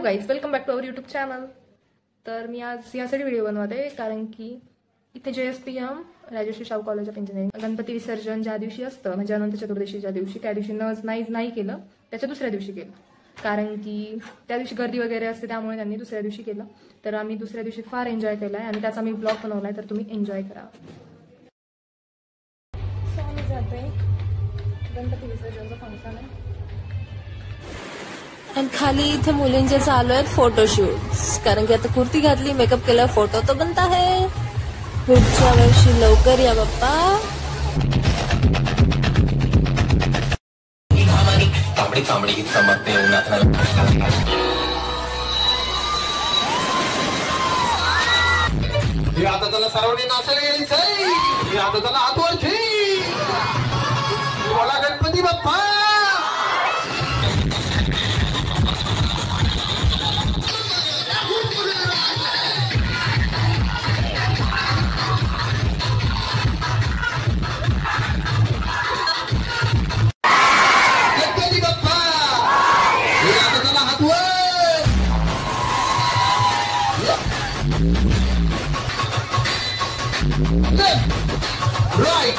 Guys, welcome back to our YouTube channel. तर मी आज यासाठी व्हिडिओ बनवते कारण की इथे JSPM Rajshri Shahu college of engineering Ganpati विसर्जन ज्या दिवशी असतं म्हणजे अनंत चतुर्दशीच्या दिवशी त्या दिवशी नाही केलं, त्याच्या दुसऱ्या दिवशी केलं कारण की त्या दिवशी गर्दी वगैरे असते, त्यामुळे त्यांनी दुसऱ्या दिवशी केलं। तर आम्ही दुसऱ्या दिवशी फार एन्जॉय केलाय आणि त्याचा मी ब्लॉग बनवलाय, तर तुम्ही एन्जॉय करा। सो आम्ही जातोय, गणपती विसर्जनचं फंक्शन आहे आणि खाली इथे मुलींचे चालू आहेत फोटोशूट, कारण की आता कुर्ती घातली, मेकअप केला, फोटो तो बनता है। पुढच्या वर्षी लवकर या बाप्पा। आता त्याला सर्वांनी नाचायला गेलीच आहे, आता त्याला हातवरची बोला गणपती बाप्पा। Right.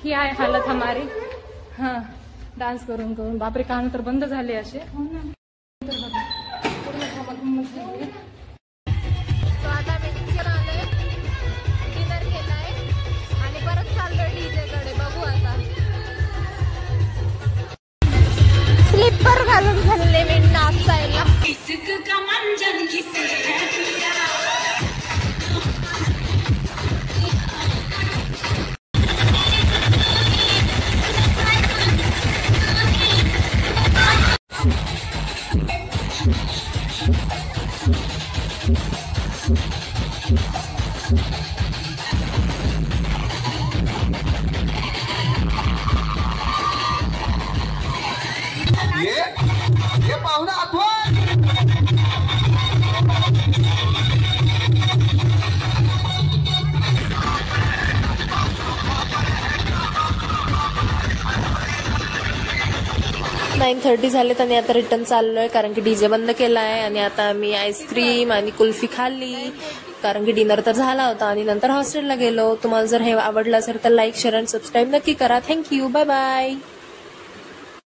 ही आहे हालत हमारी। हाँ, डान्स करून करून बापरे, कान तर बंद झाले असे। आता मिक्सर आलंय, डिनर केलाय आणि परत चाललोय डीजे कडे। बघू आता, स्लीपर घालून झाले मी नाचायला। ये पाहुणा आठवण (9:30) झालेत आणि आता रिटर्न चाललोय कारण की डीजे बंद केलाय। आणि आता आम्ही आईस्क्रीम आणि कुल्फी खाल्ली कारण की डिनर तर झाला होता आणि नंतर हॉस्टेलला गेलो। तुम्हाला जर हे आवडलं असेल तर लाईक, शेअर आणि सबस्क्राईब नक्की करा। Thank you, bye bye.